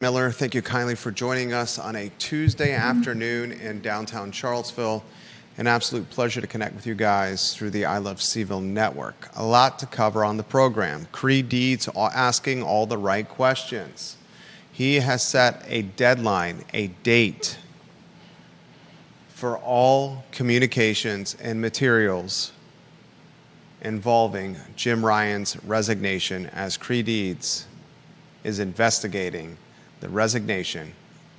Miller, thank you kindly for joining us on a Tuesday afternoon in downtown Charlottesville. An absolute pleasure to connect with you guys through the I Love CVille Network. A lot to cover on the program. Creigh Deeds asking all the right questions. He has set a deadline, a date for all communications and materials involving Jim Ryan's resignation, as Creigh Deeds is investigating the resignation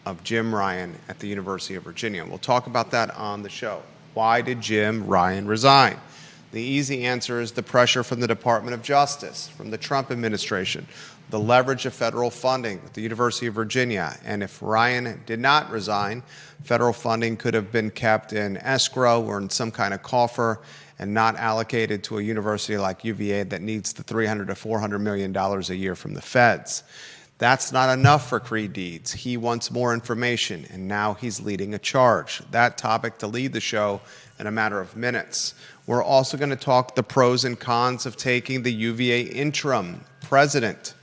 of Jim Ryan at the University of Virginia. We'll talk about that on the show. Why did Jim Ryan resign? The easy answer is the pressure from the Department of Justice, from the Trump administration, the leverage of federal funding at the University of Virginia. And if Ryan did not resign, federal funding could have been kept in escrow or in some kind of coffer and not allocated to a university like UVA that needs the $300 to $400 million a year from the feds. That's not enough for Creigh Deeds. He wants more information, and now he's leading a charge. That topic to lead the show in a matter of minutes. We're also going to talk the pros and cons of taking the UVA Interim president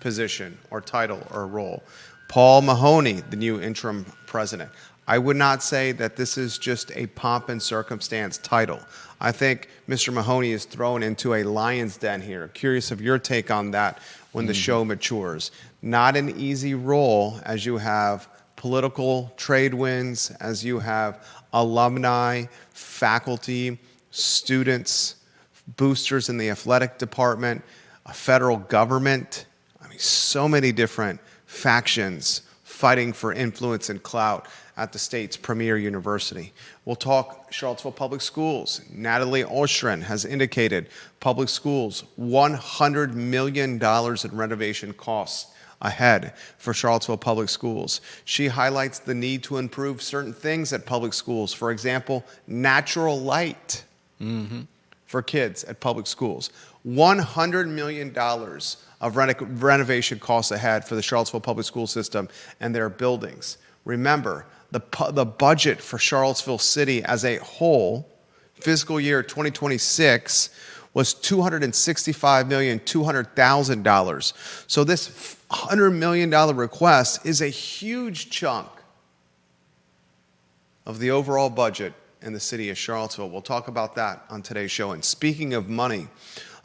position or title or role. Paul Mahoney, the new interim president. I would not say that this is just a pomp and circumstance title. I think Mr. Mahoney is thrown into a lion's den here. Curious of your take on that when the show matures. Not an easy role, as you have political trade winds, as you have alumni, faculty, students, boosters in the athletic department, a federal government. I mean, so many different factions fighting for influence and clout at the state's premier university. We'll talk Charlottesville Public Schools. Natalie Ostrin has indicated public schools, $100 million in renovation costs ahead for Charlottesville Public Schools. She highlights the need to improve certain things at public schools. For example, natural light for kids at public schools. $100 million of renovation costs ahead for the Charlottesville Public School System and their buildings. Remember, the budget for Charlottesville City as a whole, fiscal year 2026, was $265,200,000. So this $100 million request is a huge chunk of the overall budget in the city of Charlottesville. We'll talk about that on today's show. And speaking of money,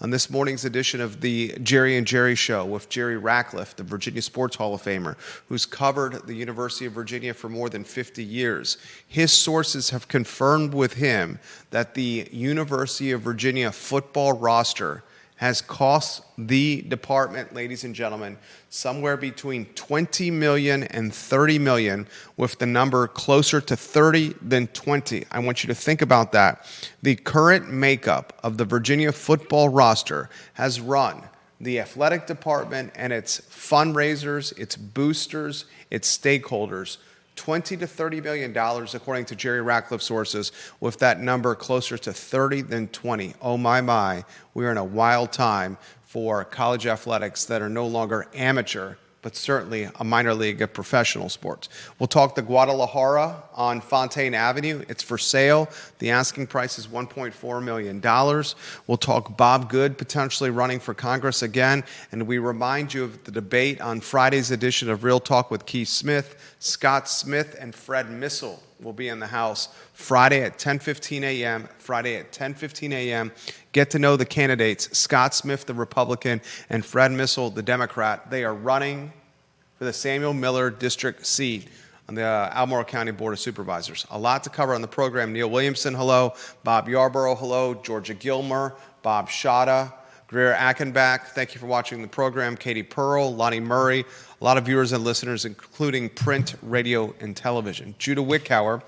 on this morning's edition of the Jerry and Jerry Show with Jerry Ratcliffe, the Virginia Sports Hall of Famer, who's covered the University of Virginia for more than 50 years. His sources have confirmed with him that the University of Virginia football roster has cost the department, ladies and gentlemen, somewhere between $20 million and $30 million, with the number closer to 30 than 20. I want you to think about that. The current makeup of the Virginia football roster has run the athletic department and its fundraisers, its boosters, its stakeholders, $20 to $30 million, according to Jerry Ratcliffe sources, with that number closer to 30 than 20. Oh my, we're in a wild time for college athletics that are no longer amateur, but certainly a minor league of professional sports. We'll talk the Guadalajara on Fontaine Avenue. It's for sale. The asking price is $1.4 million. We'll talk Bob Good potentially running for Congress again. And we remind you of the debate on Friday's edition of Real Talk with Keith Smith. Scott Smith and Fred Missel will be in the house Friday at 10:15 a.m. Friday at 10:15 a.m. Get to know the candidates, Scott Smith, the Republican, and Fred Missel, the Democrat. They are running for the Samuel Miller District seat on the Albemarle County Board of Supervisors. A lot to cover on the program. Neil Williamson, hello. Bob Yarborough, hello. Georgia Gilmer, Bob Shada, Greer Achenbach, thank you for watching the program. Katie Pearl, Lonnie Murray, a lot of viewers and listeners, including print, radio, and television. Judah Wickhauer.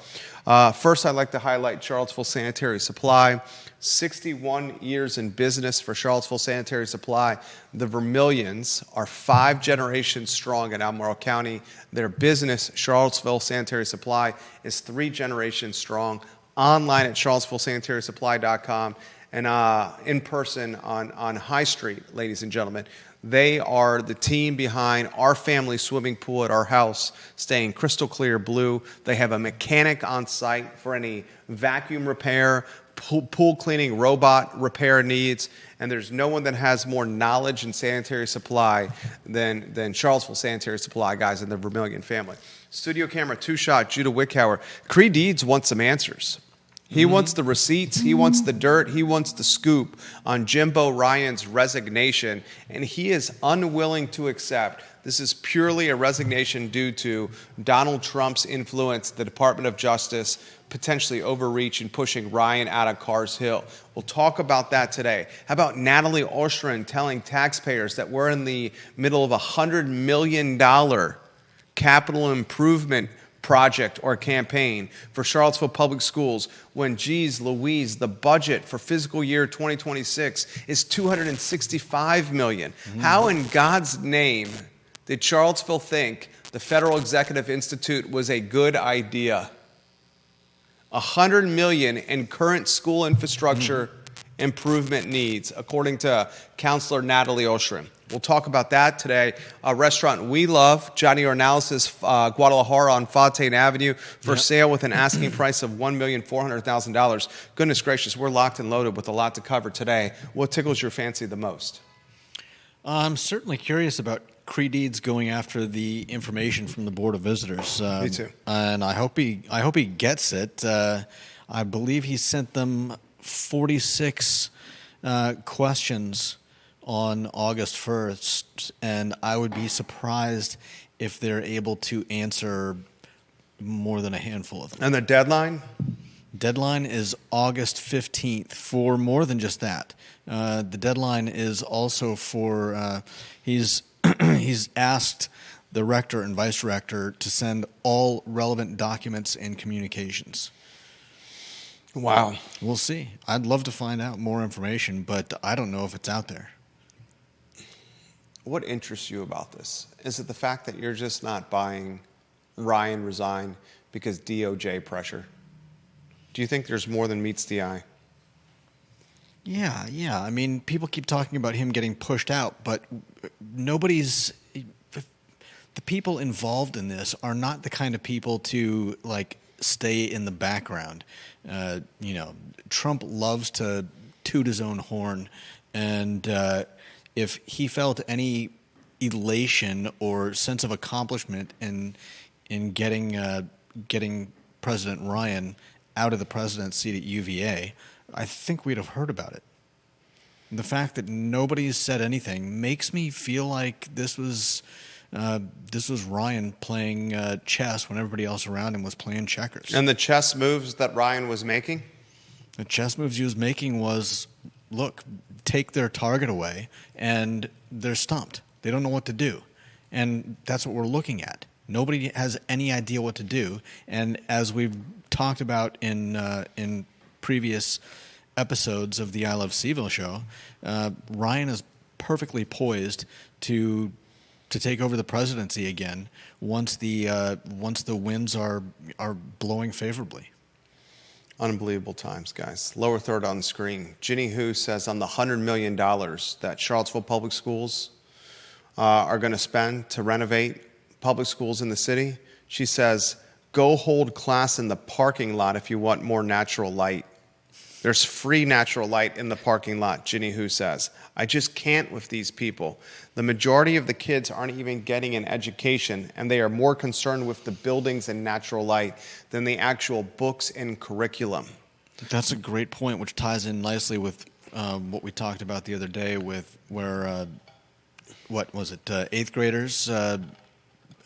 First, I'd like to highlight Charlottesville Sanitary Supply. 61 years in business for Charlottesville Sanitary Supply. The Vermillions are 5 generations strong in Albemarle County. Their business, Charlottesville Sanitary Supply, is 3 generations strong. Online at charlottesvillesanitarysupply.com and in person on High Street, ladies and gentlemen. They are the team behind our family swimming pool at our house, staying crystal clear blue. They have a mechanic on site for any vacuum repair, pool cleaning robot repair needs, and there's no one that has more knowledge in sanitary supply than Charlottesville Sanitary Supply guys and the Vermillion family. Studio camera, two-shot, Judah Wickhauer. Creigh Deeds wants some answers. He wants the receipts, he wants the dirt, he wants the scoop on Jimbo Ryan's resignation, and he is unwilling to accept this is purely a resignation due to Donald Trump's influence, the Department of Justice, potentially overreach and pushing Ryan out of Cars Hill. We'll talk about that today. How about Natalie Ostrin telling taxpayers that we're in the middle of a $100 million capital improvement project or campaign for Charlottesville Public Schools when, geez Louise, the budget for fiscal year 2026 is $265 million. How in God's name did Charlottesville think the Federal Executive Institute was a good idea? $100 million in current school infrastructure improvement needs, according to Counselor Natalie Ostrin. We'll talk about that today. A restaurant we love, Johnny Ornalis's Guadalajara on Fontaine Avenue, for sale with an asking price of $1,400,000. Goodness gracious, we're locked and loaded with a lot to cover today. What tickles your fancy the most? I'm certainly curious about Creigh Deeds going after the information from the Board of Visitors. Me too. And I hope he gets it. I believe he sent them 46 questions on August 1st, and I would be surprised if they're able to answer more than a handful of them. And the deadline? Deadline is August 15th for more than just that. The deadline is also for, he's asked the rector and vice rector to send all relevant documents and communications. Wow. We'll see. I'd love to find out more information, but I don't know if it's out there. What interests you about this? Is it the fact that you're just not buying Ryan resign because DOJ pressure? Do you think there's more than meets the eye? Yeah. I mean, people keep talking about him getting pushed out, but the people involved in this are not the kind of people to, like, stay in the background. Trump loves to toot his own horn, and if he felt any elation or sense of accomplishment in getting President Ryan out of the president's seat at UVA, I think we'd have heard about it. The fact that nobody's said anything makes me feel like this was Ryan playing chess when everybody else around him was playing checkers. And the chess moves that Ryan was making? The chess moves he was making was, look, take their target away, and they're stumped. They don't know what to do. And that's what we're looking at. Nobody has any idea what to do. And as we've talked about in previous episodes of the I Love CVille show, Ryan is perfectly poised to take over the presidency again once the winds are blowing favorably. Unbelievable times, guys. Lower third on the screen. Ginny Hu says on the $100 million that Charlottesville Public Schools are going to spend to renovate public schools in the city, she says, go hold class in the parking lot if you want more natural light. There's free natural light in the parking lot, Ginny Hu says. I just can't with these people. The majority of the kids aren't even getting an education, and they are more concerned with the buildings and natural light than the actual books and curriculum. That's a great point, which ties in nicely with what we talked about the other day with where, what was it, 8th graders,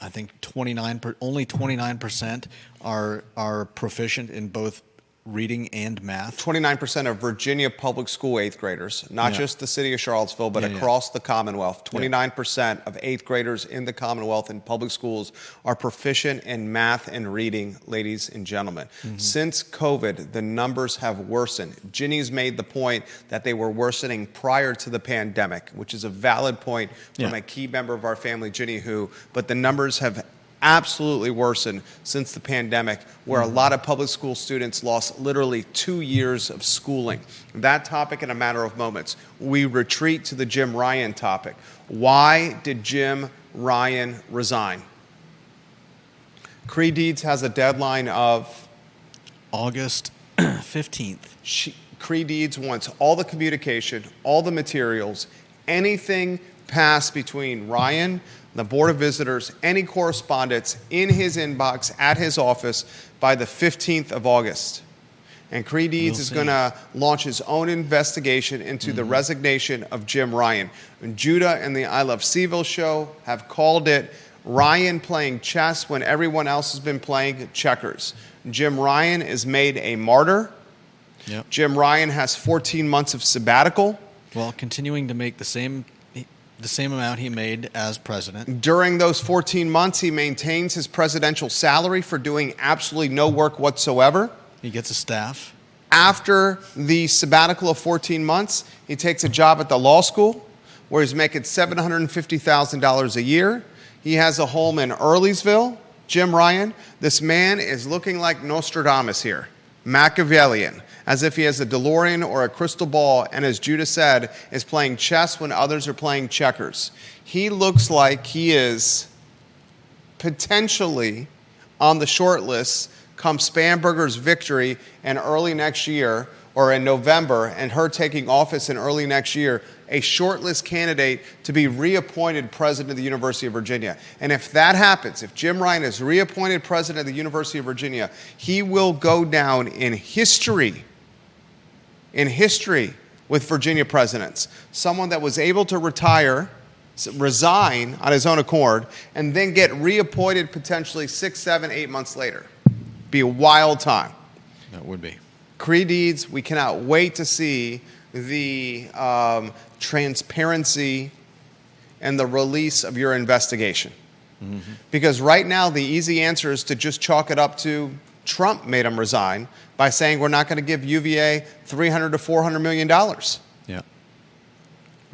I think only 29% are proficient in both reading and math. 29% of Virginia public school 8th graders, not just the city of Charlottesville, but across the Commonwealth. 29% of 8th graders in the Commonwealth in public schools are proficient in math and reading, ladies and gentlemen. Since COVID, the numbers have worsened. Ginny's made the point that they were worsening prior to the pandemic, which is a valid point from a key member of our family, Ginny Hu, but the numbers have absolutely worsened since the pandemic, where a lot of public school students lost literally 2 years of schooling. That topic in a matter of moments. We retreat to the Jim Ryan topic. Why did Jim Ryan resign? Creigh Deeds has a deadline of August 15th. Creigh Deeds wants all the communication, all the materials, anything passed between Ryan, the Board of Visitors, any correspondence in his inbox at his office by the 15th of August. And Creigh Deeds is going to launch his own investigation into the resignation of Jim Ryan. And Judah and the I Love CVille Show have called it Ryan playing chess when everyone else has been playing checkers. Jim Ryan is made a martyr. Yep. Jim Ryan has 14 months of sabbatical. Well, continuing to make the same amount he made as president. During those 14 months, he maintains his presidential salary for doing absolutely no work whatsoever. He gets a staff. After the sabbatical of 14 months, he takes a job at the law school where he's making $750,000 a year. He has a home in Earlysville. Jim Ryan, this man is looking like Nostradamus here, Machiavellian, as if he has a DeLorean or a crystal ball, and as Judah said, is playing chess when others are playing checkers. He looks like he is potentially on the short list come Spanberger's victory in early next year, or in November, and her taking office in early next year, a shortlist candidate to be reappointed president of the University of Virginia. And if that happens, if Jim Ryan is reappointed president of the University of Virginia, he will go down in history with Virginia presidents. Someone that was able to resign on his own accord, and then get reappointed potentially 6, 7, 8 months later. Be a wild time. That would be. Creigh Deeds, we cannot wait to see the transparency and the release of your investigation. Because right now, the easy answer is to just chalk it up to Trump made him resign by saying we're not going to give UVA $300 to $400 million. Yeah.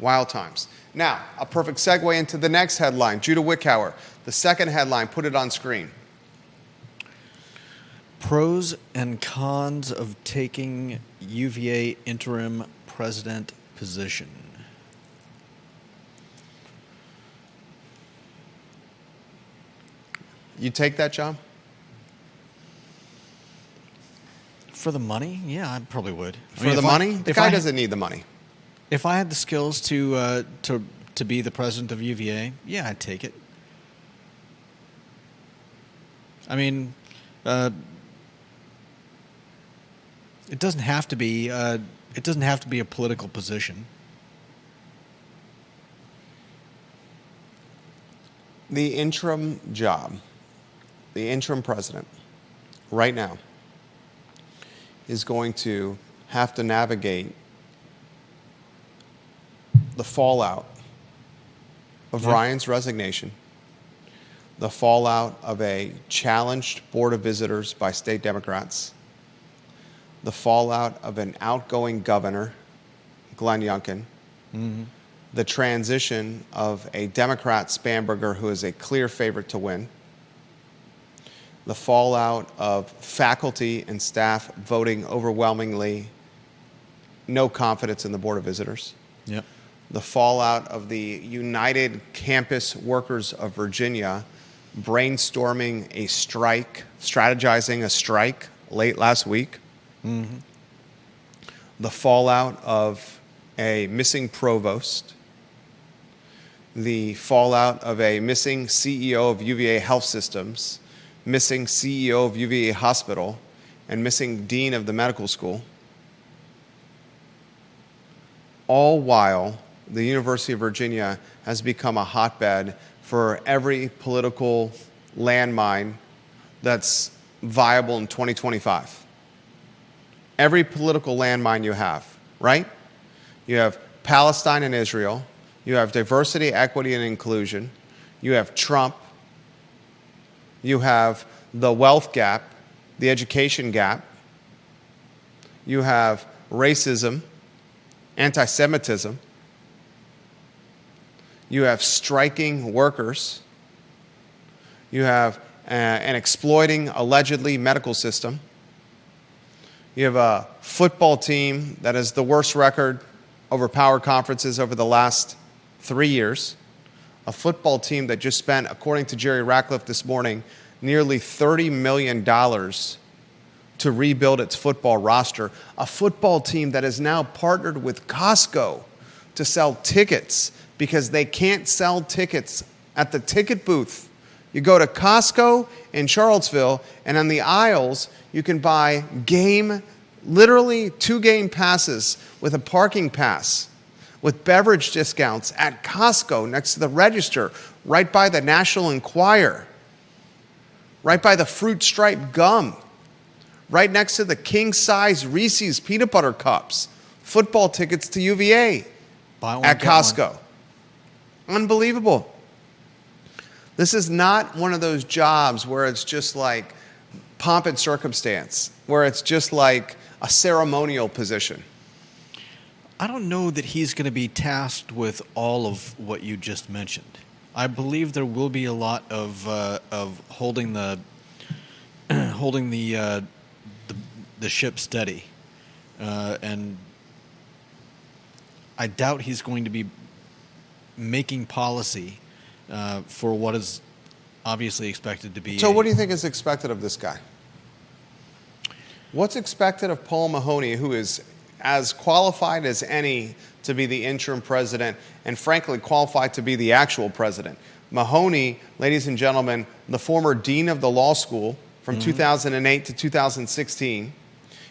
Wild times. Now, a perfect segue into the next headline. Judah Wickhauer, the second headline, put it on screen. Pros and cons of taking UVA interim president position. You take that, John? For the money? Yeah, I probably would. For the money? The guy doesn't need the money. If I had the skills to be the president of UVA, yeah, I'd take it. I mean, it doesn't have to be. It doesn't have to be a political position. The interim job, the interim president, right now, is going to have to navigate the fallout of Ryan's resignation, the fallout of a challenged Board of Visitors by state Democrats, the fallout of an outgoing governor, Glenn Youngkin, the transition of a Democrat, Spanberger, who is a clear favorite to win, the fallout of faculty and staff voting overwhelmingly no confidence in the Board of Visitors, Yep. the fallout of the United Campus Workers of Virginia brainstorming a strike, strategizing a strike late last week, the fallout of a missing provost, the fallout of a missing CEO of UVA Health Systems, missing CEO of UVA Hospital, and missing dean of the medical school, all while the University of Virginia has become a hotbed for every political landmine that's viable in 2025. Every political landmine you have, right? You have Palestine and Israel. You have diversity, equity, and inclusion. You have Trump. You have the wealth gap, the education gap. You have racism, anti-Semitism. You have striking workers. You have an exploiting, allegedly, medical system. You have a football team that has the worst record over power conferences over the last 3 years. A football team that just spent, according to Jerry Ratcliffe this morning, nearly $30 million to rebuild its football roster. A football team that is now partnered with Costco to sell tickets because they can't sell tickets at the ticket booth. You go to Costco in Charlottesville, and on the aisles, you can buy literally 2-game passes with a parking pass, with beverage discounts at Costco next to the register, right by the National Enquirer, right by the Fruit Stripe gum, right next to the king-size Reese's peanut butter cups, football tickets to UVA at Costco. Unbelievable. This is not one of those jobs where it's just like pomp and circumstance, where it's just like a ceremonial position. I don't know that he's going to be tasked with all of what you just mentioned. I believe there will be a lot of holding the ship steady, and I doubt he's going to be making policy for what is obviously expected to be. So what do you think is expected of this guy? What's expected of Paul Mahoney, who is as qualified as any to be the interim president, and frankly qualified to be the actual president? Mahoney, ladies and gentlemen, the former dean of the law school from 2008 to 2016.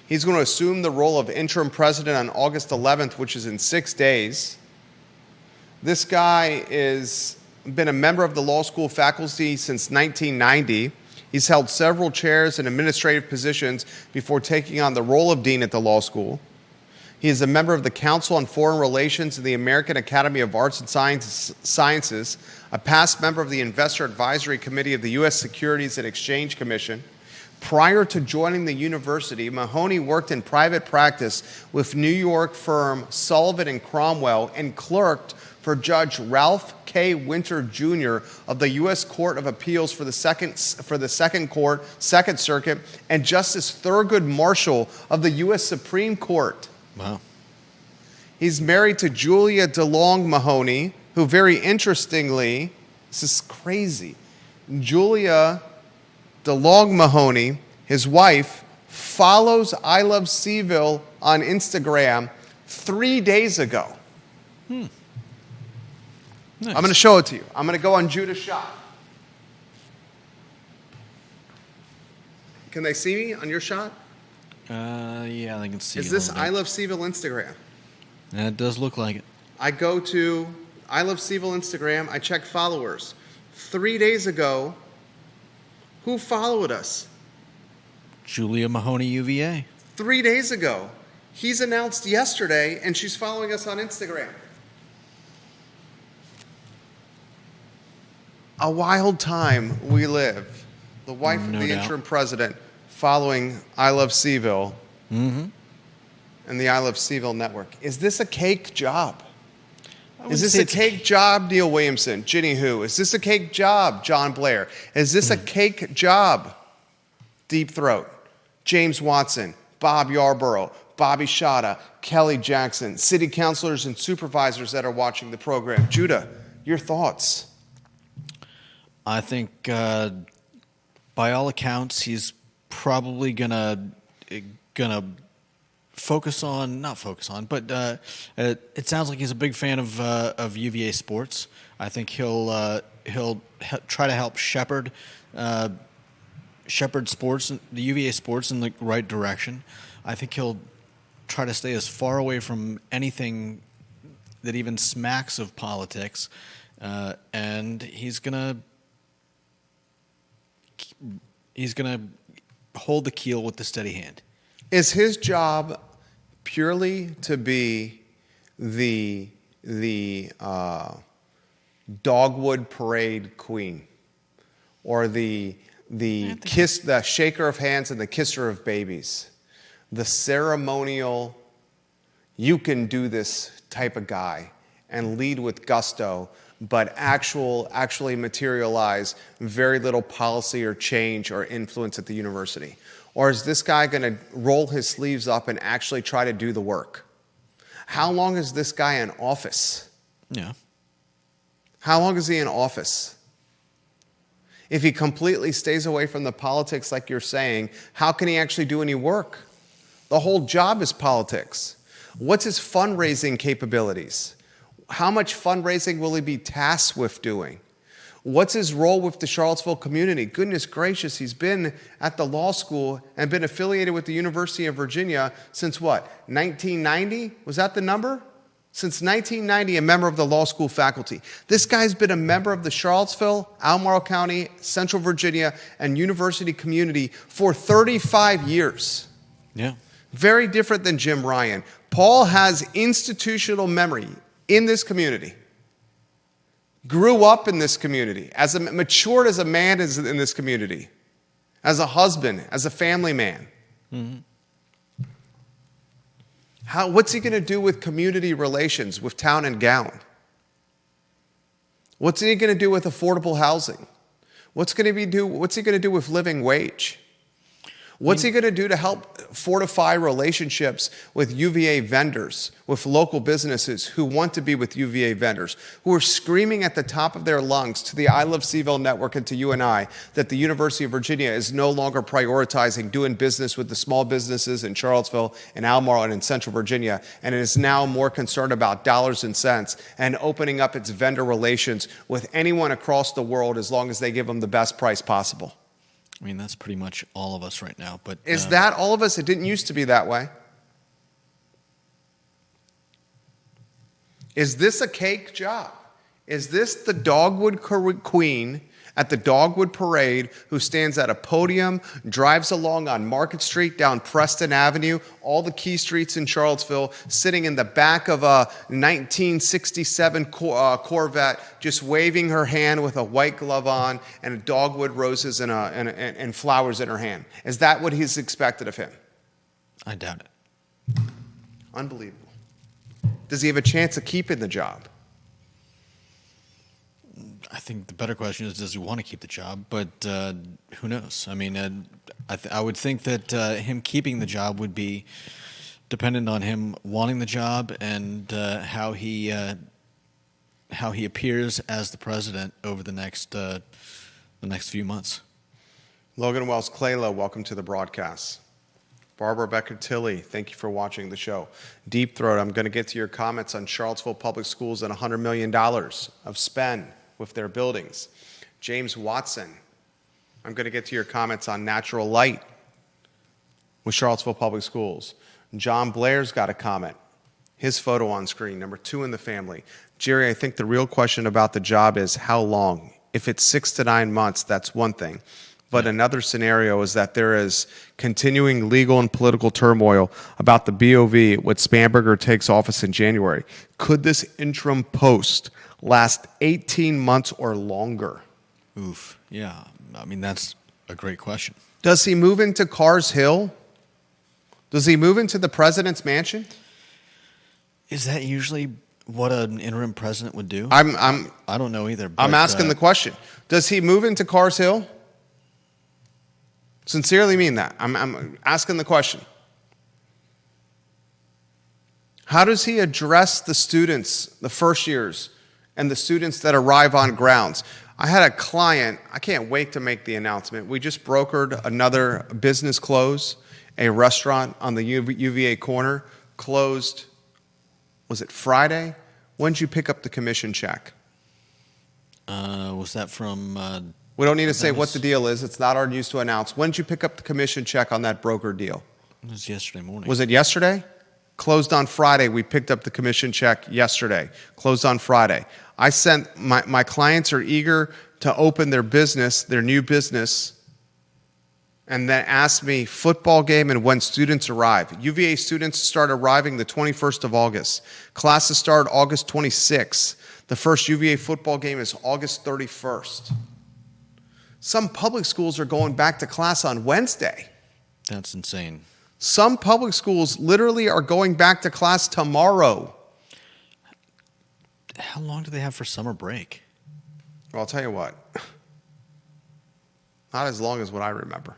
He's going to assume the role of interim president on August 11th, which is in 6 days. This guy has been a member of the law school faculty since 1990. He's held several chairs and administrative positions before taking on the role of dean at the law school. He is a member of the Council on Foreign Relations and the American Academy of Arts and Sciences, a past member of the Investor Advisory Committee of the U.S. Securities and Exchange Commission. Prior to joining the university, Mahoney worked in private practice with New York firm Sullivan and Cromwell and clerked for Judge Ralph K. Winter Jr. of the U.S. Court of Appeals for the Second Circuit, and Justice Thurgood Marshall of the U.S. Supreme Court. Wow. He's married to Julia DeLong Mahoney, who very interestingly, this is crazy, Julia DeLong Mahoney, his wife, follows I Love CVille on Instagram 3 days ago. Nice. I'm going to show it to you. I'm going to go on Judah's shot. Can they see me on your shot? Yeah, they can see. Is this I Love CVille Instagram? It does look like it. I go to I Love CVille Instagram. I check followers. 3 days ago, who followed us? Julia Mahoney, UVA. 3 days ago. He's announced yesterday, and she's following us on Instagram. A wild time we live. The wife of the interim president following I Love CVille and the I Love CVille Network. Is this a cake job? Is this a cake job, Neil Williamson? Ginny Who? Is this a cake job, John Blair? Is this a cake job, Deep Throat, James Watson, Bob Yarborough, Bobby Shada, Kelly Jackson, city councilors and supervisors that are watching the program? Judah, your thoughts? I think, by all accounts, he's probably gonna not focus on, but it sounds like he's a big fan of UVA sports. I think he'll try to help shepherd sports, the UVA sports, in the right direction. I think he'll try to stay as far away from anything that even smacks of politics, and he's gonna hold the keel with the steady hand. Is his job purely to be the dogwood parade queen, or the shaker of hands and the kisser of babies, the ceremonial, you can do this type of guy and lead with gusto, but actually materialize very little policy or change or influence at the university? Or is this guy going to roll his sleeves up and actually try to do the work? How long is this guy in office? Yeah. How long is he in office? If he completely stays away from the politics like you're saying, how can he actually do any work? The whole job is politics. What's his fundraising capabilities? How much fundraising will he be tasked with doing? What's his role with the Charlottesville community? Goodness gracious, he's been at the law school and been affiliated with the University of Virginia since what, 1990? Was that the number? Since 1990, a member of the law school faculty. This guy's been a member of the Charlottesville, Albemarle County, Central Virginia, and university community for 35 years. Yeah. Very different than Jim Ryan. Paul has institutional memory in this community. Grew up in this community, matured as a man in this community, as a husband, as a family man. Mm-hmm. What's he going to do with community relations, with town and gown? What's he going to do with affordable housing? What's he going to do with living wage? What's he going to do to help fortify relationships with UVA vendors, with local businesses who want to be with UVA vendors, who are screaming at the top of their lungs to the I Love CVille Network and to you and I that the University of Virginia is no longer prioritizing doing business with the small businesses in Charlottesville and Albemarle and in Central Virginia, and it is now more concerned about dollars and cents and opening up its vendor relations with anyone across the world as long as they give them the best price possible. I mean, that's pretty much all of us right now. But is that all of us? It didn't used to be that way. Is this a cake job? Is this the Dogwood Queen at the Dogwood Parade who stands at a podium, drives along on Market Street, down Preston Avenue, all the key streets in Charlottesville, sitting in the back of a 1967 Corvette, just waving her hand with a white glove on and dogwood roses and flowers in her hand? Is that what he's expected of him? I doubt it. Unbelievable. Does he have a chance of keeping the job? I think the better question is, does he want to keep the job? But who knows? I mean, I would think that him keeping the job would be dependent on him wanting the job and how he appears as the president over the next few months. Logan Wells Claylow, welcome to the broadcast. Barbara Becker-Tilley, thank you for watching the show. Deep Throat, I'm going to get to your comments on Charlottesville Public Schools and $100 million of spend with their buildings. James Watson, I'm going to get to your comments on Natural Light with Charlottesville Public Schools. John Blair's got a comment. His photo on screen, number 2 in the family. Jerry, I think the real question about the job is how long? If it's 6 to 9 months, that's one thing. But another scenario is that there is continuing legal and political turmoil about the BOV when Spanberger takes office in January. Could this interim post last 18 months or longer? Oof. Yeah. I mean, that's a great question. Does he move into Carr's Hill? Does he move into the president's mansion? Is that usually what an interim president would do? I don't know either. But, I'm asking the question. Does he move into Carr's Hill? Sincerely mean that. I'm asking the question. How does he address the students, the first years, and the students that arrive on grounds? I had a client, I can't wait to make the announcement. We just brokered another business close, a restaurant on the UVA corner, closed, was it Friday? When did you pick up the commission check? Was that from... we don't need to say what the deal is. It's not our news to announce. When did you pick up the commission check on that broker deal? It was yesterday morning. Was it yesterday? Closed on Friday. We picked up the commission check yesterday. Closed on Friday. I sent my clients are eager to open their business, their new business, and then ask me football game and when students arrive. UVA students start arriving the 21st of August. Classes start August 26th. The first UVA football game is August 31st. Some public schools are going back to class on Wednesday. That's insane. Some public schools literally are going back to class tomorrow. How long do they have for summer break? Well, I'll tell you what. Not as long as what I remember.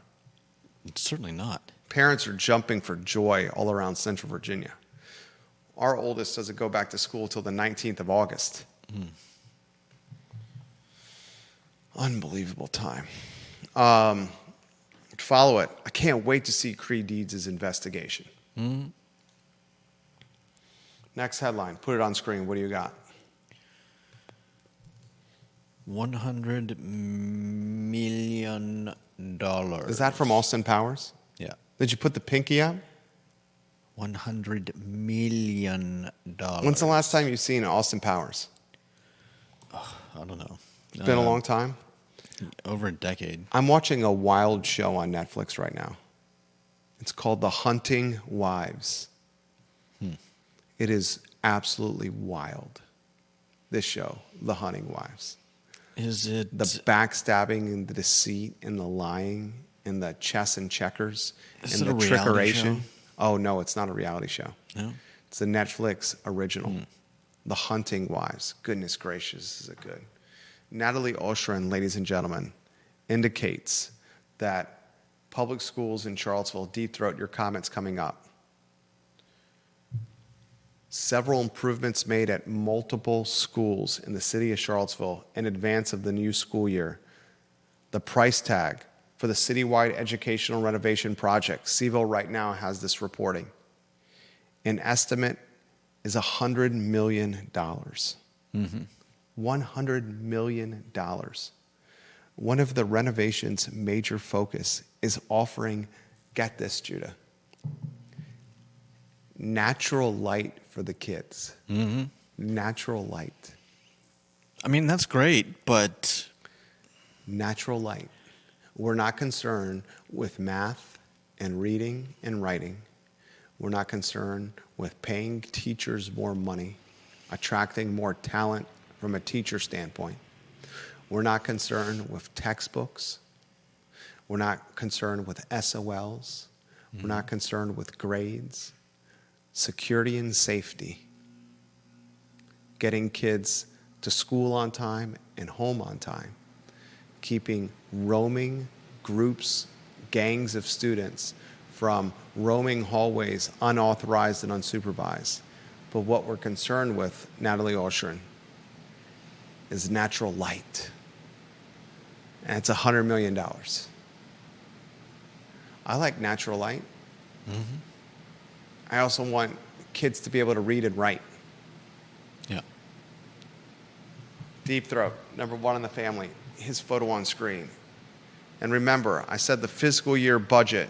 Certainly not. Parents are jumping for joy all around Central Virginia. Our oldest doesn't go back to school till the 19th of August. Unbelievable time. Follow it. I can't wait to see Creigh Deeds' investigation. Mm-hmm. Next headline. Put it on screen. What do you got? $100 million. Is that from Austin Powers? Yeah. Did you put the pinky out? $100 million. When's the last time you've seen Austin Powers? I don't know. It's been a long time. Over a decade. I'm watching a wild show on Netflix right now. It's called The Hunting Wives. It is absolutely wild. This show, The Hunting Wives. Is it The backstabbing and the deceit and the lying and the chess and checkers Is and it the a reality trickeration. show? Oh, no, it's not a reality show. No? It's a Netflix original. The Hunting Wives. Goodness gracious, is it good. Natalie Oshrin, ladies and gentlemen, indicates that public schools in Charlottesville, deep throat your comments coming up. Several improvements made at multiple schools in the city of Charlottesville in advance of the new school year. The price tag for the citywide educational renovation project, CVille right now has this reporting. An estimate is $100 million. $100 million. One of the renovation's major focus is offering, get this, Judah, natural light for the kids. Natural light. I mean, that's great, but Natural light. We're not concerned with math and reading and writing. We're not concerned with paying teachers more money, attracting more talent from a teacher standpoint. We're not concerned with textbooks. We're not concerned with SOLs. We're not concerned with grades. Security and safety. Getting kids to school on time and home on time. Keeping roaming groups, gangs of students from roaming hallways unauthorized and unsupervised. But what we're concerned with, Natalie Oshrin, is natural light. And it's $100 million. I like natural light. I also want kids to be able to read and write. yeah. Deep throat, number one in the family. His photo on screen. And remember, I said the fiscal year budget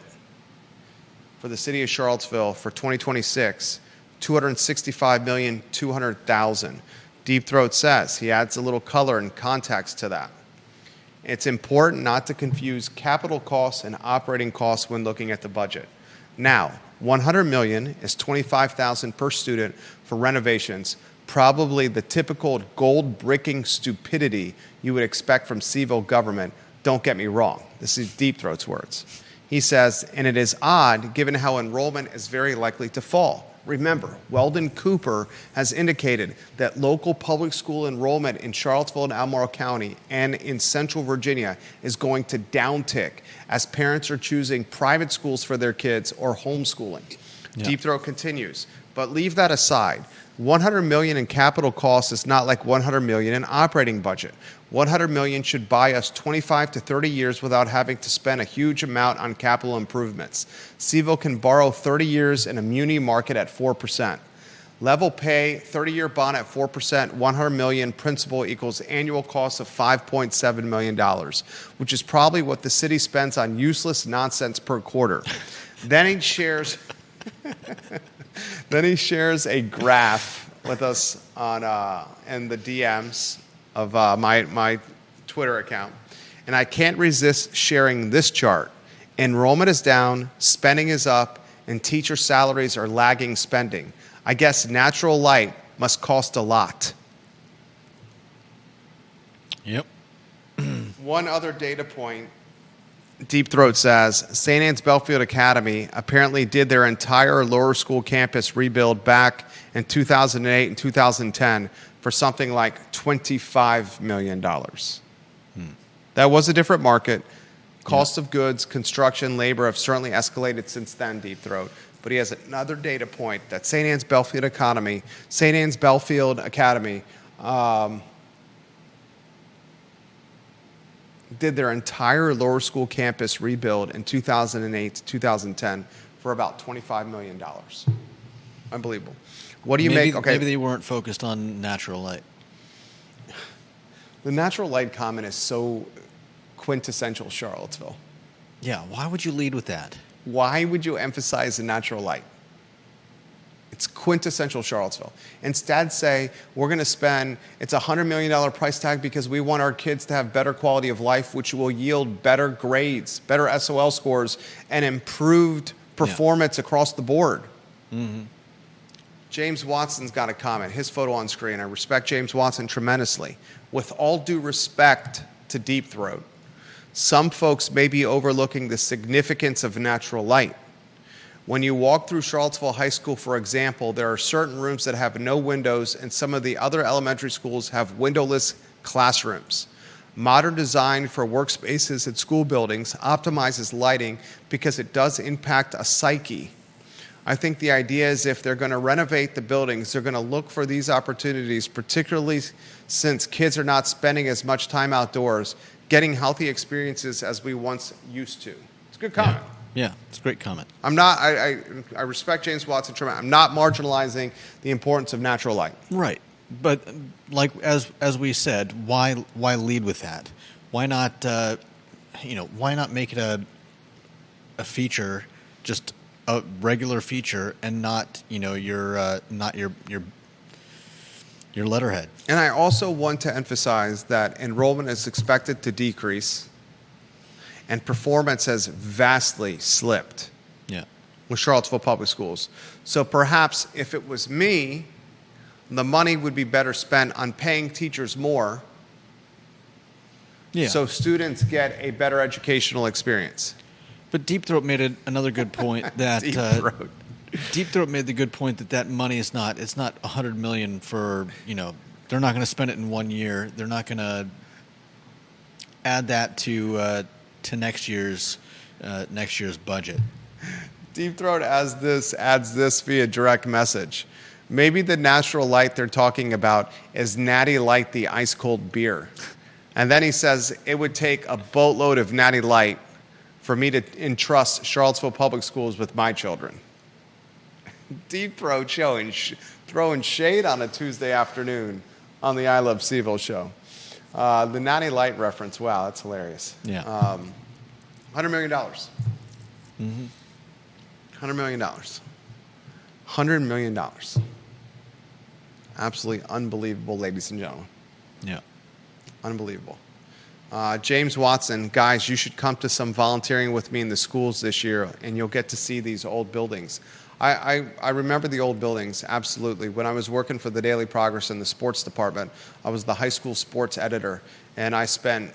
for the city of Charlottesville for 2026, $265,200,000. Deep Throat says, he adds a little color and context to that. It's important not to confuse capital costs and operating costs when looking at the budget. Now, $100 million is $25,000 per student for renovations, probably the typical gold-bricking stupidity you would expect from CVille government. Don't get me wrong. This is Deep Throat's words. He says, and it is odd given how enrollment is very likely to fall. Remember, Weldon Cooper has indicated that local public school enrollment in Charlottesville and Albemarle County and in Central Virginia is going to downtick as parents are choosing private schools for their kids or homeschooling. Yeah. Deep Throat continues, but leave that aside. $100 million in capital costs is not like $100 million in operating budget. $100 million should buy us 25 to 30 years without having to spend a huge amount on capital improvements. CVille can borrow 30 years in a muni market at 4%. Level pay, 30-year bond at 4%, $100 million principal equals annual cost of $5.7 million, which is probably what the city spends on useless nonsense per quarter. Then he shares... Then he shares a graph with us on in the DMs of my Twitter account. And I can't resist sharing this chart. Enrollment is down, spending is up, and teacher salaries are lagging spending. I guess natural light must cost a lot. Yep. One other data point. Deep Throat says, St. Anne's Belfield Academy apparently did their entire lower school campus rebuild back in 2008 and 2010 for something like $25 million. That was a different market. Cost of goods, construction, labor have certainly escalated since then, Deep Throat. But he has another data point that St. Anne's Belfield Academy did their entire lower school campus rebuild in 2008 to 2010 for about $25 million. Unbelievable. What do you make? Okay. Maybe they weren't focused on natural light. The natural light comment is so quintessential Charlottesville. Yeah, why would you lead with that? Why would you emphasize the natural light? It's quintessential Charlottesville. Instead, say, we're going to spend, it's a $100 million price tag because we want our kids to have better quality of life, which will yield better grades, better SOL scores, and improved performance across the board. Mm-hmm. James Watson's got a comment, his photo on screen. I respect James Watson tremendously. With all due respect to Deep Throat, some folks may be overlooking the significance of natural light. When you walk through Charlottesville High School, for example, there are certain rooms that have no windows, and some of the other elementary schools have windowless classrooms. Modern design for workspaces at school buildings optimizes lighting because it does impact a psyche. I think the idea is if they're going to renovate the buildings, they're going to look for these opportunities, particularly since kids are not spending as much time outdoors, getting healthy experiences as we once used to. It's a good comment. Yeah, it's a great comment. I respect James Watson tremendously. I'm not marginalizing the importance of natural light. Right. But like as we said, why lead with that? Why not why not make it a feature, just a regular feature, and not your letterhead? And I also want to emphasize that enrollment is expected to decrease, and performance has vastly slipped. Yeah. With Charlottesville Public Schools. So perhaps if it was me, the money would be better spent on paying teachers more. Yeah. So students get a better educational experience. But Deep Throat made another good point that Deep Throat made the good point that money is not $100 million for, they're not going to spend it in 1 year. They're not going to add that to next year's budget. Deep Throat adds this via direct message. Maybe the natural light they're talking about is Natty Light, the ice cold beer. And then he says it would take a boatload of Natty Light for me to entrust Charlottesville Public Schools with my children. Deep Throat throwing shade on a Tuesday afternoon on the I Love CVille show. The Natty Light reference, wow, that's hilarious. Yeah. $100 million. Mm-hmm. $100 million. $100 million. Absolutely unbelievable, ladies and gentlemen. Yeah. Unbelievable. James Watson, guys, you should come to some volunteering with me in the schools this year, and you'll get to see these old buildings. I remember the old buildings, absolutely. When I was working for the Daily Progress in the sports department, I was the high school sports editor, and I spent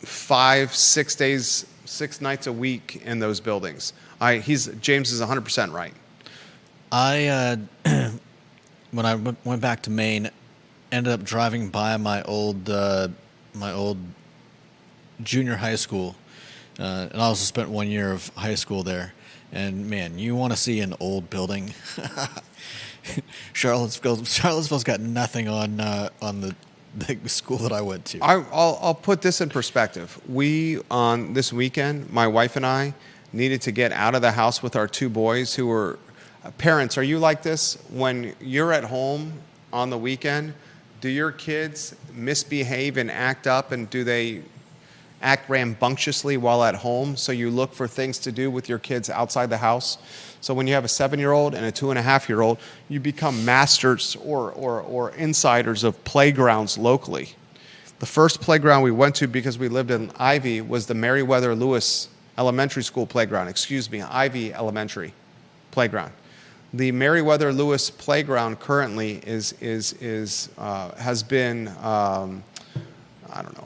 6 nights a week in those buildings. James is 100% right. When I went back to Maine, ended up driving by my old junior high school, and I also spent 1 year of high school there. And man, you want to see an old building? Charlottesville's got nothing on the school that I went to. I'll put this in perspective. On this weekend, my wife and I needed to get out of the house with our 2 boys who were parents. Are you like this? When you're at home on the weekend, do your kids misbehave and act up, and do they act rambunctiously while at home? So you look for things to do with your kids outside the house. So when you have a 7-year-old and a 2.5-year-old, you become masters or insiders of playgrounds locally. The first playground we went to, because we lived in Ivy, was the Meriwether Lewis Elementary School playground. Ivy Elementary playground. The Meriwether Lewis playground currently has been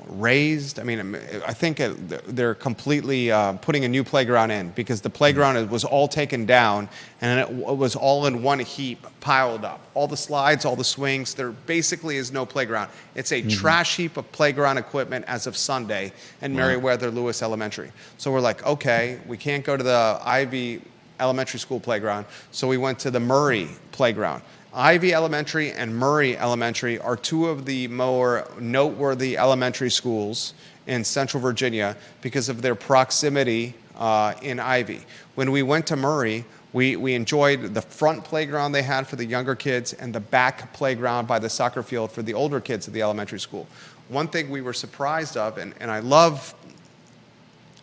raised. I mean, I think they're completely putting a new playground in, because the playground was all taken down and it was all in one heap, piled up. All the slides, all the swings, there basically is no playground. It's a trash heap of playground equipment as of Sunday in Meriwether Lewis Elementary. So we're like, okay, we can't go to the Ivy Elementary School playground, so we went to the Murray playground. Ivy Elementary and Murray Elementary are 2 of the more noteworthy elementary schools in Central Virginia because of their proximity in Ivy. When we went to Murray, we enjoyed the front playground they had for the younger kids and the back playground by the soccer field for the older kids at the elementary school. One thing we were surprised of, and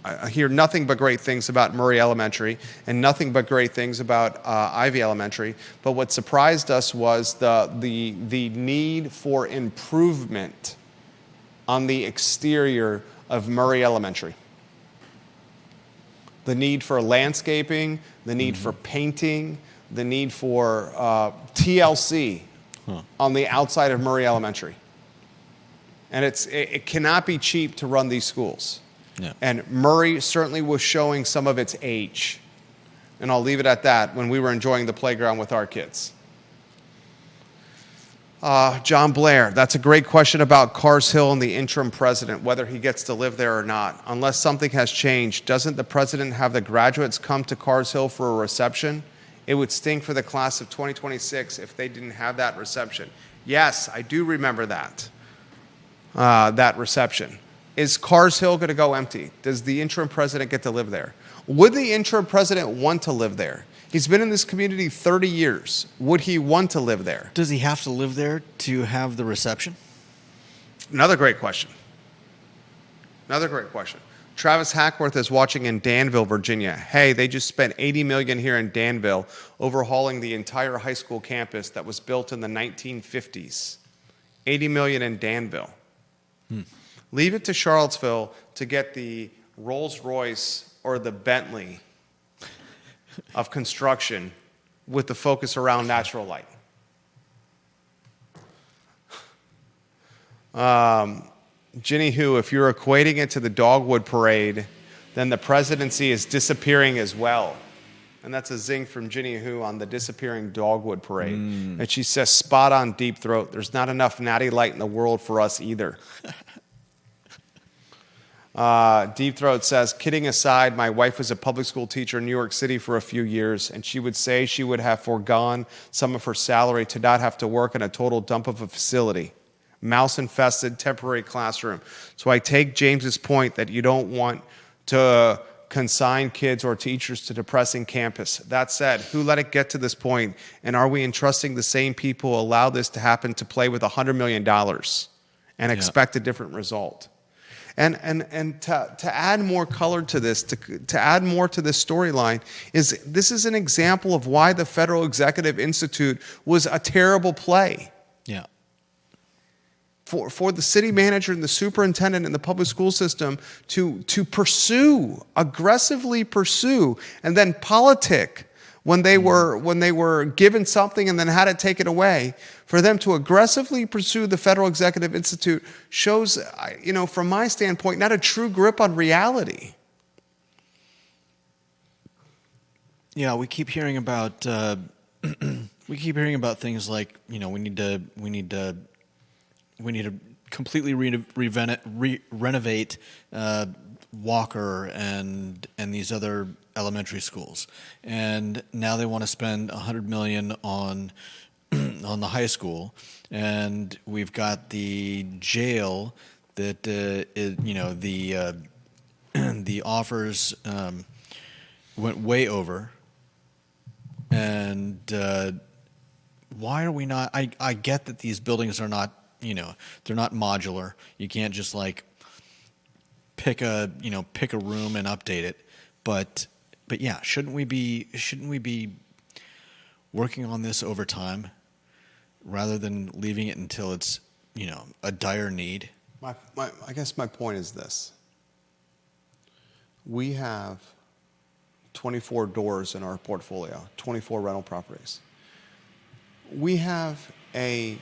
I hear nothing but great things about Murray Elementary and nothing but great things about Ivy Elementary, but what surprised us was the need for improvement on the exterior of Murray Elementary. The need for landscaping, the need for painting, the need for TLC on the outside of Murray Elementary. And it cannot be cheap to run these schools. Yeah. And Murray certainly was showing some of its age. And I'll leave it at that when we were enjoying the playground with our kids. John Blair, that's a great question about Carrs Hill and the interim president, whether he gets to live there or not. Unless something has changed, doesn't the president have the graduates come to Carrs Hill for a reception? It would stink for the class of 2026 if they didn't have that reception. Yes, I do remember that reception. Is Carrs Hill going to go empty? Does the interim president get to live there? Would the interim president want to live there? He's been in this community 30 years. Would he want to live there? Does he have to live there to have the reception? Another great question. Travis Hackworth is watching in Danville, Virginia. Hey, they just spent $80 million here in Danville overhauling the entire high school campus that was built in the 1950s. $80 million in Danville. Leave it to Charlottesville to get the Rolls-Royce or the Bentley of construction with the focus around natural light. Ginny Who, if you're equating it to the Dogwood Parade, then the presidency is disappearing as well. And that's a zing from Ginny Who on the disappearing Dogwood Parade. And she says, spot on, Deep Throat. There's not enough natty light in the world for us either. Deep Throat says, kidding aside, my wife was a public school teacher in New York City for a few years, and she would say she would have foregone some of her salary to not have to work in a total dump of a facility. Mouse-infested temporary classroom. So I take James's point that you don't want to consign kids or teachers to depressing campus. That said, who let it get to this point, and are we entrusting the same people who allow this to happen to play with $100 million and expect a different result? And to add more color to this, to add more to this storyline, this is an example of why the Federal Executive Institute was a terrible play. Yeah. For the city manager and the superintendent in the public school system to aggressively pursue, and then politic when they were given something and then had to take it away. For them to aggressively pursue the Federal Executive Institute shows, from my standpoint, not a true grip on reality. Yeah, we keep hearing about things like, we need to completely renovate Walker and these other elementary schools, and now they want to spend $100 million on the high school, and we've got the jail that the offers went way over, and why are we not? I get that these buildings are not, they're not modular. You can't just pick a room and update it, but yeah, shouldn't we be working on this over time rather than leaving it until it's a dire need? I guess my point is this: we have 24 doors in our portfolio, 24 rental properties. We have a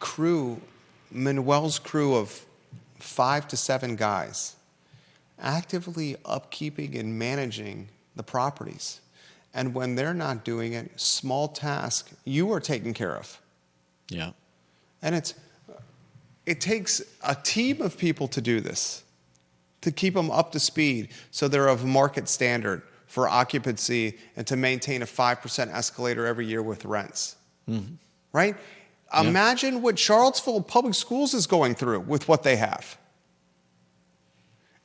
crew, Manuel's crew of 5 to 7 guys, actively upkeeping and managing the properties. And when they're not doing it, small task you are taking care of. Yeah. And it takes a team of people to do this, to keep them up to speed so they're of market standard for occupancy and to maintain a 5% escalator every year with rents. Mm-hmm. Right? Yeah. Imagine what Charlottesville Public Schools is going through with what they have.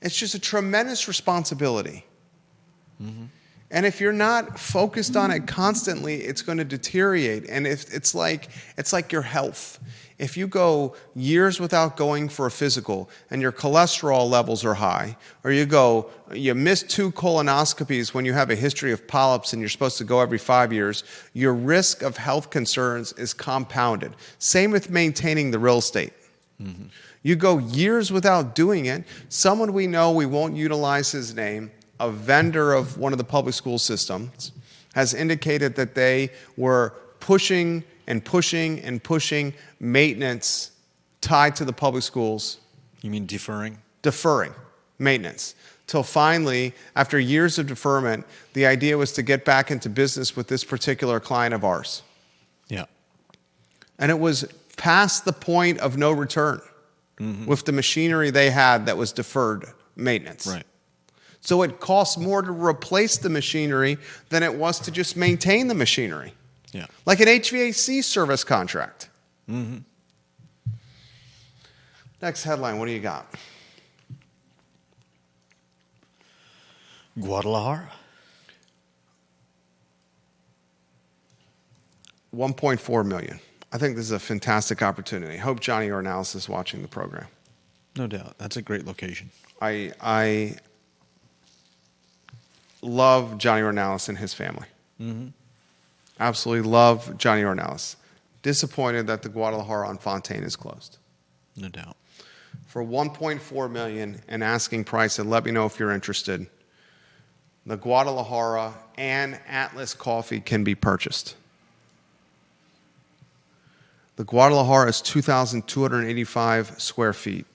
It's just a tremendous responsibility. And if you're not focused on it constantly, it's going to deteriorate. And if it's like your health. If you go years without going for a physical and your cholesterol levels are high, or you miss 2 colonoscopies when you have a history of polyps and you're supposed to go every 5 years, your risk of health concerns is compounded. Same with maintaining the real estate. You go years without doing it. Someone we know, we won't utilize his name, a vendor of one of the public school systems, has indicated that they were pushing maintenance tied to the public schools. You mean deferring? Deferring maintenance. Till finally, after years of deferment, the idea was to get back into business with this particular client of ours. Yeah. And it was past the point of no return with the machinery they had that was deferred maintenance. Right. So it costs more to replace the machinery than it was to just maintain the machinery. Yeah. Like an HVAC service contract. Next headline, what do you got? Guadalajara. 1.4 million. I think this is a fantastic opportunity. I hope Johnny Ornalis is watching the program. No doubt. That's a great location. I love Johnny Ornalis and his family. Absolutely love Johnny Ornalis. Disappointed that the Guadalajara on Fontaine is closed. No doubt. For 1.4 million and asking price, and let me know if you're interested. The Guadalajara and Atlas Coffee can be purchased. The Guadalajara is 2,285 square feet.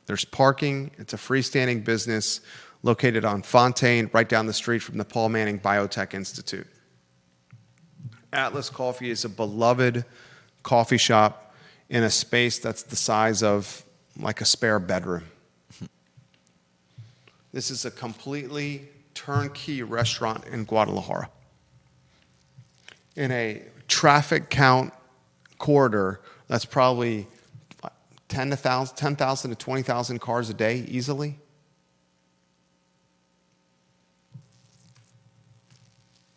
There's parking. It's a freestanding business located on Fontaine, right down the street from the Paul Manning Biotech Institute. Atlas Coffee is a beloved coffee shop in a space that's the size of like a spare bedroom. This is a completely turnkey restaurant in Guadalajara. In a traffic count corridor that's probably 10,000 to 20,000 cars a day easily.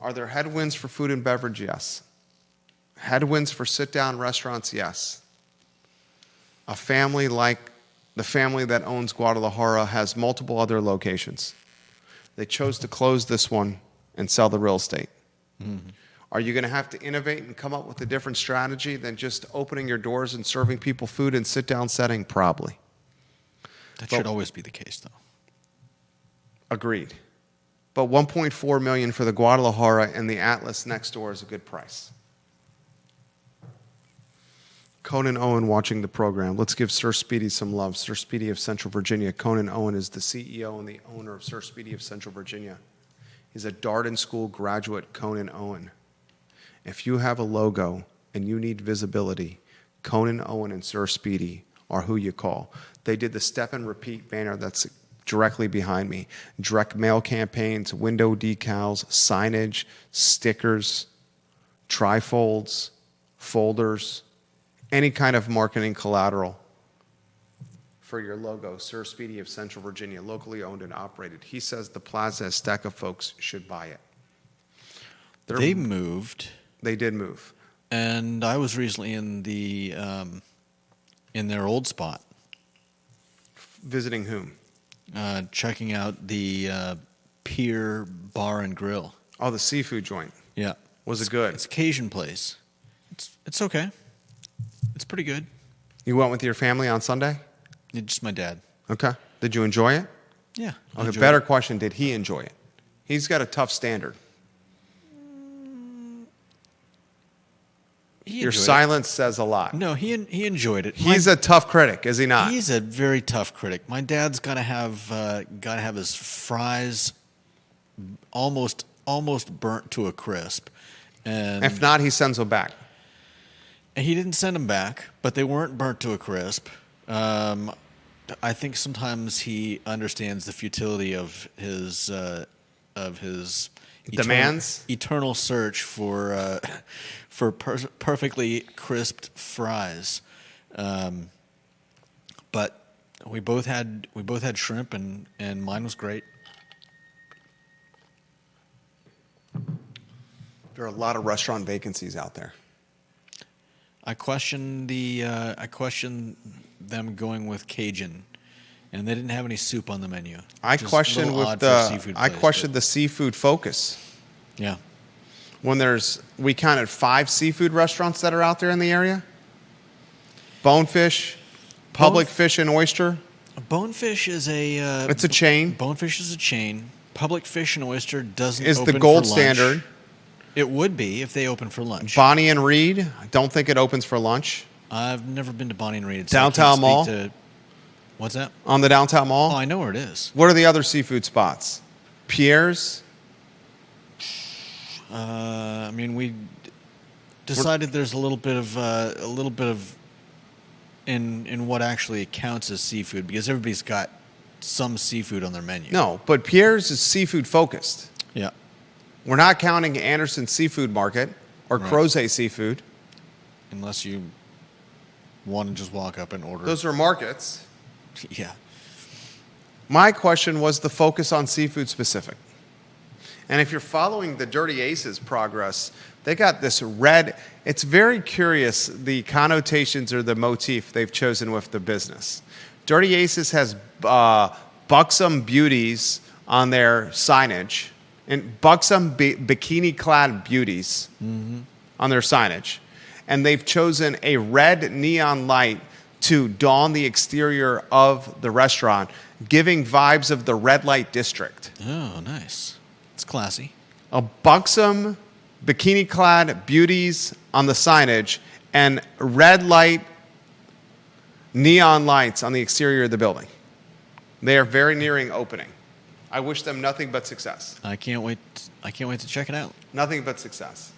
Are there headwinds for food and beverage? Yes. Headwinds for sit-down restaurants? Yes. A family like the family that owns Guadalajara has multiple other locations. They chose to close this one and sell the real estate. Are you going to have to innovate and come up with a different strategy than just opening your doors and serving people food in sit-down setting? Probably. That should always be the case, though. Agreed. But 1.4 million for the Guadalajara and the Atlas next door is a good price. Conan Owen watching the program. Let's give Sir Speedy some love. Sir Speedy of Central Virginia. Conan Owen is the CEO and the owner of Sir Speedy of Central Virginia. He's a Darden School graduate, Conan Owen. If you have a logo and you need visibility, Conan Owen and Sir Speedy are who you call. They did the step and repeat banner that's directly behind me. Direct mail campaigns, window decals, signage, stickers, trifolds, folders, any kind of marketing collateral for your logo. Sir Speedy of Central Virginia, locally owned and operated. He says the Plaza Azteca folks should buy it. They moved. They did move. And I was recently in their old spot. Visiting whom? Checking out the Pier Bar and Grill. Oh, the seafood joint. Yeah. Was it good? It's a Cajun place. It's okay. It's pretty good. You went with your family on Sunday? Yeah, just my dad. Okay. Did you enjoy it? Yeah. Okay, better question, did he enjoy it? He's got a tough standard. Your silence says a lot. No, he enjoyed it. He's a tough critic, is he not? He's a very tough critic. My dad's got to have his fries almost burnt to a crisp, and if not, he sends them back. And he didn't send them back, but they weren't burnt to a crisp. I think sometimes he understands the futility of his demands, eternal search for perfectly crisped fries. But We both had shrimp, and mine was great. There are a lot of restaurant vacancies out there. I questioned them going with Cajun, and they didn't have any soup on the menu. I which is a questioned little with odd for a seafood I place, questioned the seafood focus. Yeah. When we counted 5 seafood restaurants that are out there in the area. Bonefish, Public Fish and Oyster. Bonefish is a. It's a chain. Bonefish is a chain. Public Fish and Oyster doesn't Is open the gold for lunch. standard. It would be if they open for lunch. Bonnie and Reed. I don't think it opens for lunch. I've never been to Bonnie and Reed. Downtown Mall? What's that? On the downtown mall. Oh, I know where it is. What are the other seafood spots? Pierre's. I mean, we decided there's a little bit of in what actually counts as seafood, because everybody's got some seafood on their menu. No, but Pierre's is seafood focused. Yeah. We're not counting Anderson Seafood Market or Right. Crozet Seafood. Unless you want to just walk up and order. Those are markets. Yeah. My question was the focus on seafood specific. And if you're following the Dirty Aces progress, they got this red. It's very curious, the connotations or the motif they've chosen with the business. Dirty Aces has buxom beauties on their signage, and buxom bikini-clad beauties on their signage. And they've chosen a red neon light to dawn the exterior of the restaurant, giving vibes of the red light district. Oh, nice. It's classy. A buxom bikini-clad beauties on the signage and red light neon lights on the exterior of the building. They are very nearing opening. I wish them nothing but success. I can't wait to check it out. Nothing but success.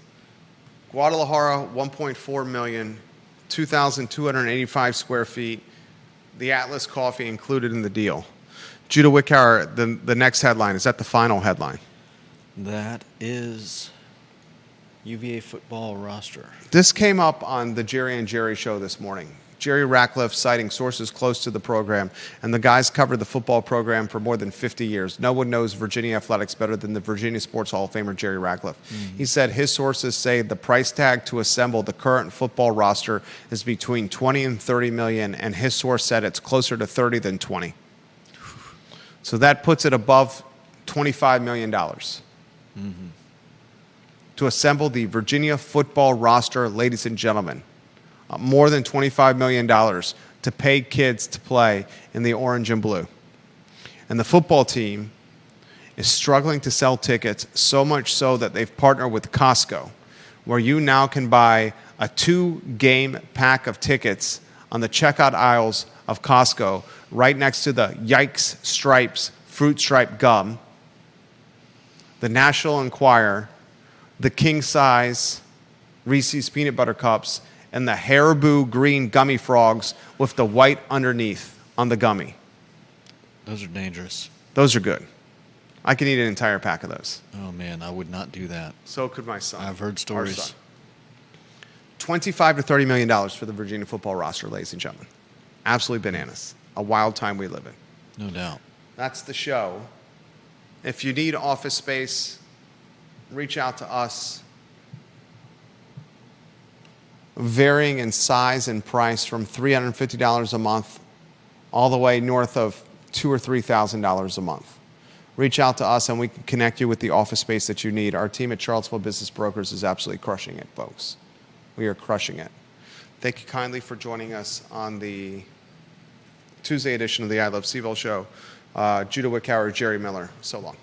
Guadalajara, 1.4 million, 2,285 square feet. The Atlas coffee included in the deal. Judah Wickhauer, the next headline. Is that the final headline? That is UVA football roster. This came up on the Jerry and Jerry show this morning. Jerry Ratcliffe citing sources close to the program, and the guys covered the football program for more than 50 years. No one knows Virginia athletics better than the Virginia Sports Hall of Famer Jerry Ratcliffe. He said his sources say the price tag to assemble the current football roster is between 20 and 30 million, and his source said it's closer to 30 than 20. So that puts it above $25 million. To assemble the Virginia football roster, ladies and gentlemen. More than $25 million to pay kids to play in the orange and blue. And the football team is struggling to sell tickets, so much so that they've partnered with Costco, where you now can buy a 2-game pack of tickets on the checkout aisles of Costco, right next to the Yikes Stripes fruit stripe gum, the National Enquirer, the king size Reese's peanut butter cups, and the Haribo green gummy frogs with the white underneath on the gummy. Those are dangerous. Those are good. I can eat an entire pack of those. Oh, man, I would not do that. So could my son. I've heard Our stories. son. $25 to $30 million for the Virginia football roster, ladies and gentlemen. Absolutely bananas. A wild time we live in. No doubt. That's the show. If you need office space, reach out to us. Varying in size and price from $350 a month all the way north of $2,000 or $3,000 a month. Reach out to us and we can connect you with the office space that you need. Our team at Charlottesville Business Brokers is absolutely crushing it, folks. We are crushing it. Thank you kindly for joining us on the Tuesday edition of the I Love CVille Show. Judah Wickhauer, Jerry Miller. So long.